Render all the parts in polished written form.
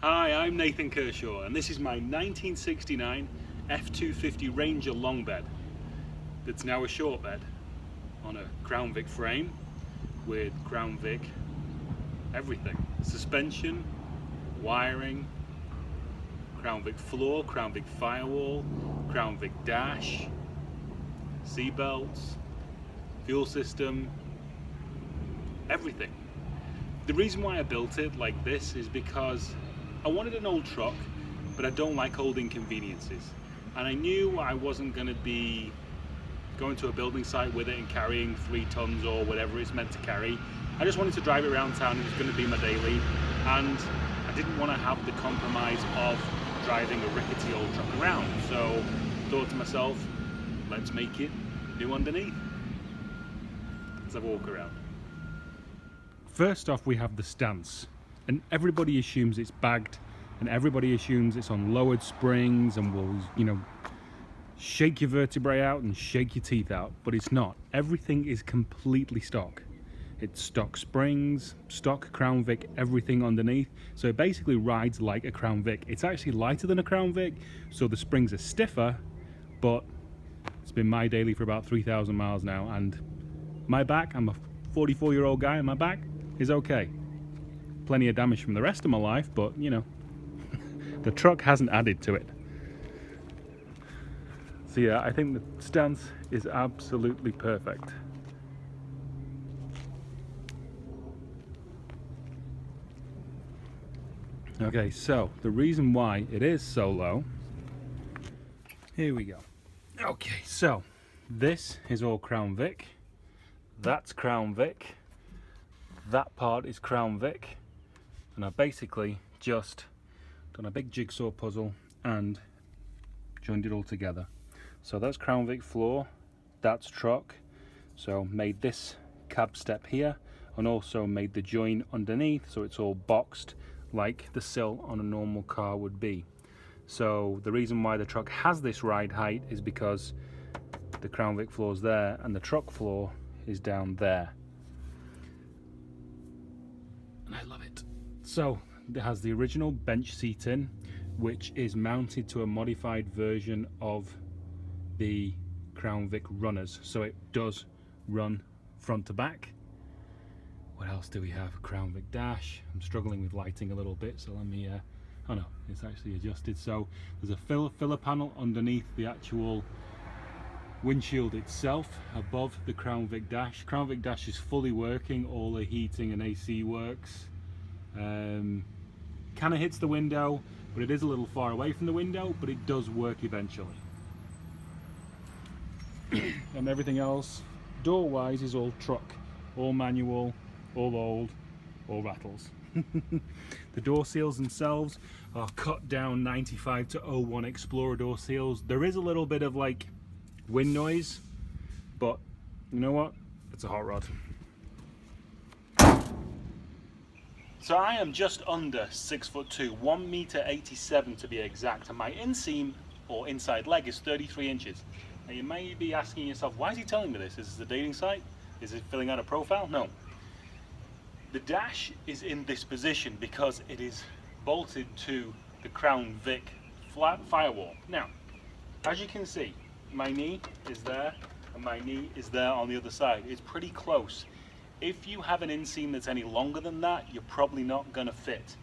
Hi, I'm Nathan Kershaw and this is my 1969 F250 Ranger long bed that's now a short bed on a Crown Vic frame with Crown Vic everything. Suspension, wiring, Crown Vic floor, Crown Vic firewall, Crown Vic dash, seat belts, fuel system, everything. The reason why I built it like this is because I wanted an old truck, but I don't like old inconveniences. And I knew I wasn't going to be going to a building site with it and carrying 3 tons or whatever it's meant to carry. I just wanted to drive it around town. It was going to be my daily, and I didn't want to have the compromise of driving a rickety old truck around. So I thought to myself, let's make it new underneath. Let's have a walk around. First off, we have the stance, and everybody assumes it's bagged, and everybody assumes it's on lowered springs and will, shake your vertebrae out and shake your teeth out, but it's not. Everything is completely stock. It's stock springs, stock Crown Vic, everything underneath. So it basically rides like a Crown Vic. It's actually lighter than a Crown Vic, so the springs are stiffer, but it's been my daily for about 3,000 miles now, and my back, I'm a 44-year-old guy, and my back is okay. Plenty of damage from the rest of my life, but the truck hasn't added to it. So yeah, I think the stance is absolutely perfect. Okay, so the reason why it is so low, here we go. Okay, so this is all Crown Vic, that's Crown Vic, that part is Crown Vic, and I've basically just done a big jigsaw puzzle and joined it all together. So that's Crown Vic floor, that's truck, so made this cab step here and also made the join underneath so it's all boxed like the sill on a normal car would be. So the reason why the truck has this ride height is because the Crown Vic floor is there and the truck floor is down there. And I love it. So it has the original bench seating, which is mounted to a modified version of the Crown Vic runners, so it does run front to back. What else do we have? Crown Vic dash. I'm struggling with lighting a little bit, so let me oh no, it's actually adjusted. So there's a filler panel underneath the actual windshield itself above the Crown Vic dash. Crown Vic dash is fully working, all the heating and AC works. Kind of hits the window, but it is a little far away from the window, but it does work eventually. And everything else, door wise, is all truck, all manual, all old, all rattles. The door seals themselves are cut down 95 to 01 Explorer door seals. There is a little bit of like wind noise, but you know what? It's a hot rod. So I am just under 6'2", 1m87 to be exact, and my inseam or inside leg is 33 inches. Now you may be asking yourself, why is he telling me this? Is this a dating site? Is it filling out a profile? No. The dash is in this position because it is bolted to the Crown Vic flat firewall. Now, as you can see, my knee is there and my knee is there on the other side. It's pretty close. If you have an inseam that's any longer than that, you're probably not going to fit.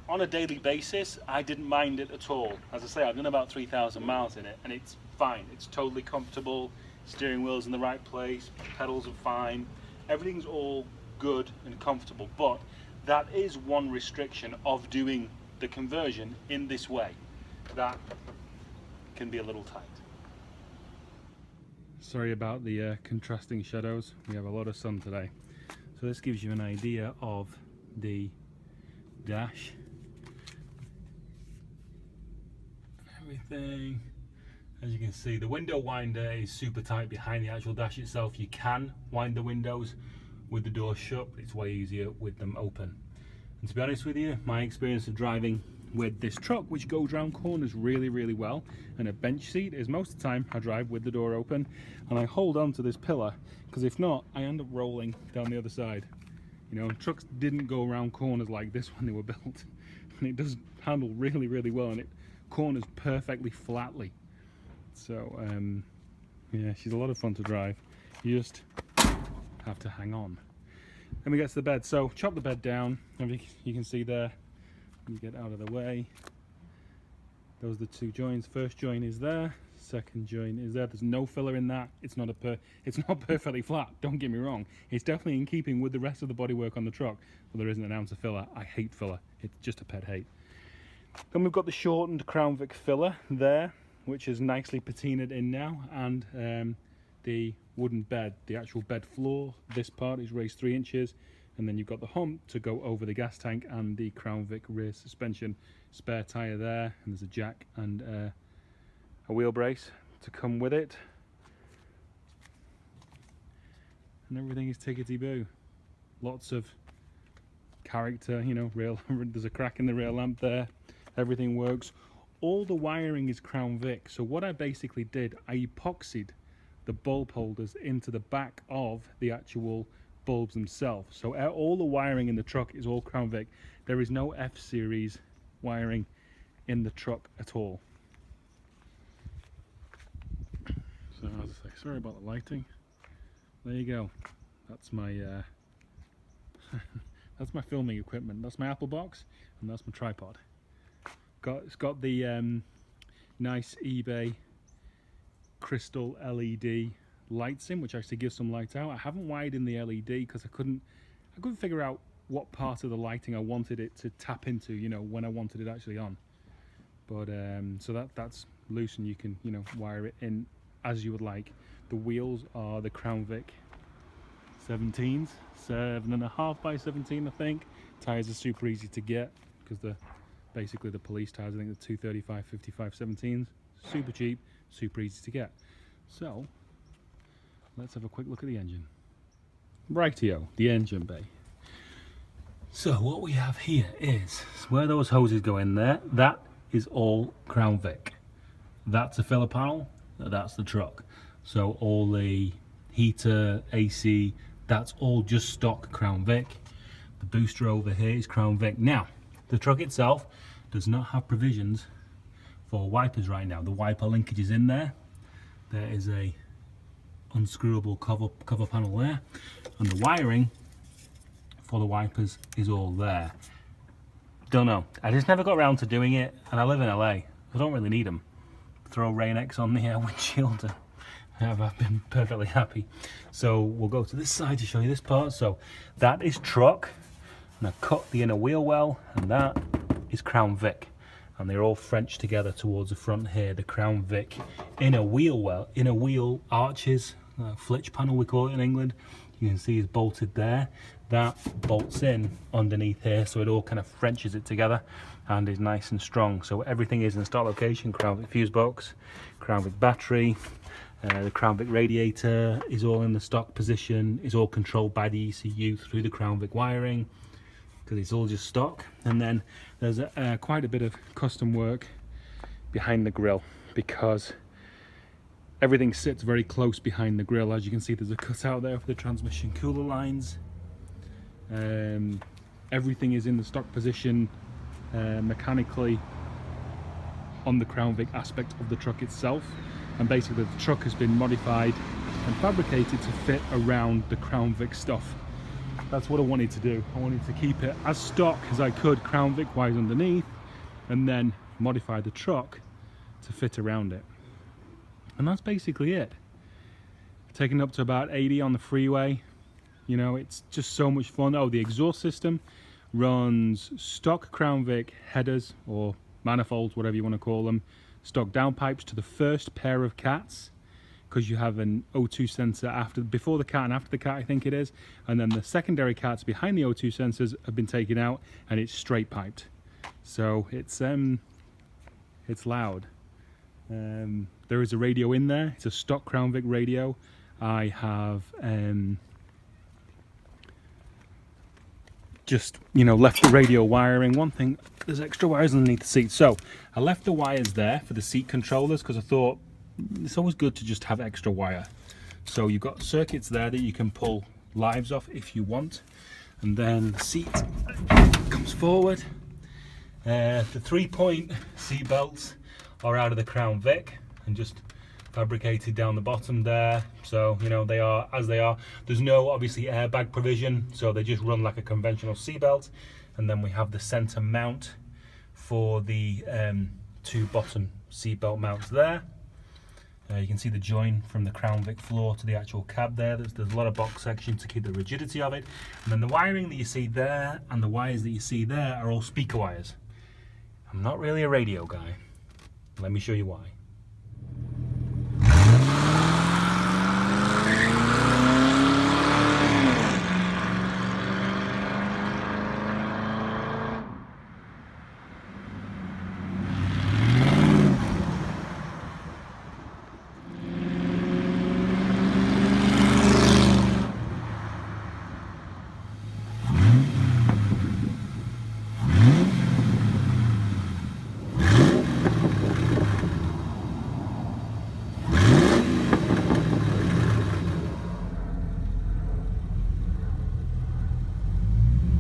On a daily basis, I didn't mind it at all. As I say, I've done about 3,000 miles in it and it's fine. It's totally comfortable. Steering wheel's in the right place, pedals are fine. Everything's all good and comfortable, but that is one restriction of doing the conversion in this way. That can be a little tight. Sorry about the contrasting shadows. We have a lot of sun today. So this gives you an idea of the dash. Everything. As you can see, the window winder is super tight behind the actual dash itself. You can wind the windows with the door shut, but it's way easier with them open. And to be honest with you, my experience of driving with this truck, which goes round corners really well, and a bench seat, is most of the time I drive with the door open and I hold on to this pillar, because if not, I end up rolling down the other side. Trucks didn't go around corners like this when they were built. and it does handle really, really well, and it corners perfectly flatly. So yeah, she's a lot of fun to drive. You just have to hang on. Then we get to the bed. So chop the bed down. You can see there. You get out of the way. Those are the two joints. First joint is there. Second joint is there. There's no filler in that. It's not perfectly flat. Don't get me wrong. It's definitely in keeping with the rest of the bodywork on the truck, but there isn't an ounce of filler. I hate filler. It's just a pet hate. Then we've got the shortened Crown Vic filler there, which is nicely patinaed in now, and the wooden bed, the actual bed floor. This part is raised 3 inches, and then you've got the hump to go over the gas tank and the Crown Vic rear suspension. Spare tyre there, and there's a jack and a wheel brace to come with it, and everything is tickety-boo. Lots of character, you know, there's a crack in the rear lamp there. Everything works. All the wiring is Crown Vic. So what I basically did, I epoxied the bulb holders into the back of the actual bulbs themselves. So all the wiring in the truck is all Crown Vic. There is no F series wiring in the truck at all. So as I say, sorry about the lighting. There you go. That's my that's my filming equipment. That's my Apple box, and that's my tripod. It's got the nice eBay crystal LED lights in, which actually gives some light out. I haven't wired in the LED because I couldn't figure out what part of the lighting I wanted it to tap into, you know, when I wanted it actually on. But so that's loose, and you can, you know, wire it in as you would like. The wheels are the Crown Vic 17s, 7.5 by 17, I think. Tires are super easy to get because they're basically the police tires. I think the 235 55 17s, super cheap, super easy to get. So let's have a quick look at the engine. Rightio, the engine bay. So what we have here is where those hoses go in there. That is all Crown Vic. That's a filler panel. That's the truck. So all the heater, AC, that's all just stock Crown Vic. The booster over here is Crown Vic. Now, the truck itself does not have provisions for wipers right now. The wiper linkage is in there. There is a unscrewable cover panel there, and the wiring for the wipers is all there. Don't know. I just never got around to doing it, and I live in LA. I don't really need them. Throw Rain-X on the windshield, and I've been perfectly happy. So we'll go to this side to show you this part. So that is truck, and I've cut the inner wheel well, and that is Crown Vic, and they're all French together towards the front here. The Crown Vic inner wheel arches, flitch panel we call it in England. You can see is bolted there. That bolts in underneath here, so it all kind of Frenches it together and is nice and strong. So everything is in stock location. Crown Vic fuse box, Crown Vic battery, the Crown Vic radiator is all in the stock position. Is all controlled by the ECU through the Crown Vic wiring, because it's all just stock. And then there's quite a bit of custom work behind the grille, because everything sits very close behind the grille. As you can see, there's a cutout there for the transmission cooler lines. Everything is in the stock position mechanically on the Crown Vic aspect of the truck itself, and basically the truck has been modified and fabricated to fit around the Crown Vic stuff. That's what I wanted to do. I wanted to keep it as stock as I could, Crown Vic wise underneath, and then modify the truck to fit around it. And that's basically it. Taking up to about 80 on the freeway. You know, it's just so much fun. Oh, the exhaust system runs stock Crown Vic headers or manifolds, whatever you want to call them, stock downpipes to the first pair of cats, because you have an O2 sensor before the cat and after the cat, I think it is, and then the secondary cats behind the O2 sensors have been taken out, and it's straight piped. So it's loud. There is a radio in there. It's a stock Crown Vic radio. I have just, you know, left the radio wiring. One thing, there's extra wires underneath the seat, so I left the wires there for the seat controllers, because I thought it's always good to just have extra wire. So you've got circuits there that you can pull lives off if you want, and then the seat comes forward, The 3-point seat belts are out of the Crown Vic and just fabricated down the bottom there, so you know they are as they are. There's no obviously airbag provision, so they just run like a conventional seatbelt. And then we have the center mount for the 2 bottom seatbelt mounts there. You can see the join from the Crown Vic floor to the actual cab there. There's a lot of box section to keep the rigidity of it. And then the wiring that you see there and the wires that you see there are all speaker wires. I'm not really a radio guy. Let me show you why.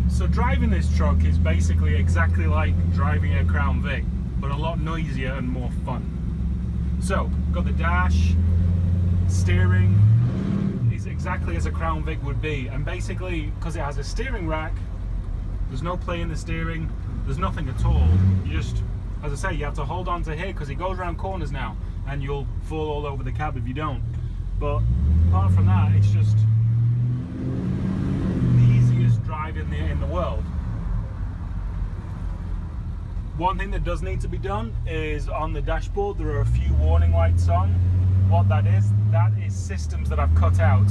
So driving this truck is basically exactly like driving a Crown Vic, but a lot noisier and more fun. So, got the dash, steering is exactly as a Crown Vic would be, and basically, because it has a steering rack, there's no play in the steering, there's nothing at all. You just, as I say, you have to hold on to here because it goes around corners now, and you'll fall all over the cab if you don't. But apart from that, it's just drive in the world. One thing that does need to be done is on the dashboard there are a few warning lights on. What that is systems that I've cut out,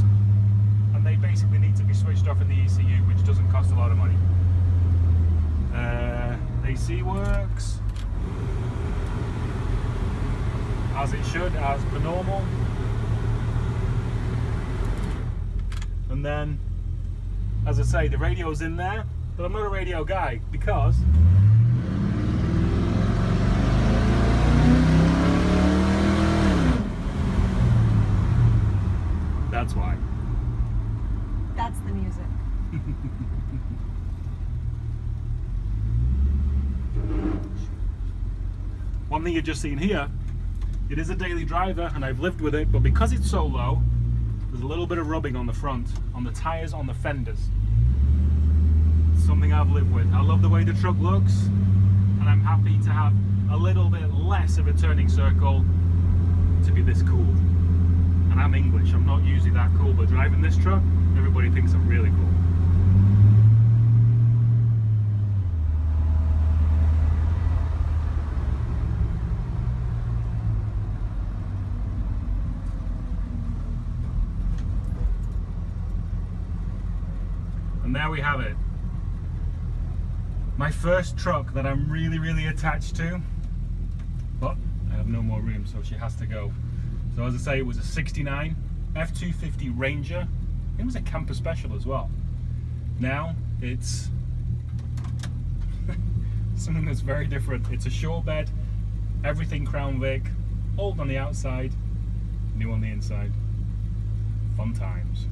and they basically need to be switched off in the ECU, which doesn't cost a lot of money. AC works as it should, as per normal. And then, as I say, the radio's in there, but I'm not a radio guy because that's why. That's the music. One thing you've just seen here, it is a daily driver and I've lived with it, but because it's so low, there's a little bit of rubbing on the front, on the tyres, on the fenders. It's something I've lived with. I love the way the truck looks, and I'm happy to have a little bit less of a turning circle to be this cool. And I'm English, I'm not usually that cool, but driving this truck, everybody thinks I'm really cool. And there we have it. My first truck that I'm really attached to, but I have no more room, so she has to go. So as I say, it was a 69 F250 Ranger. It was a camper special as well. Now it's something that's very different. It's a short bed, everything Crown Vic, old on the outside, new on the inside. Fun times.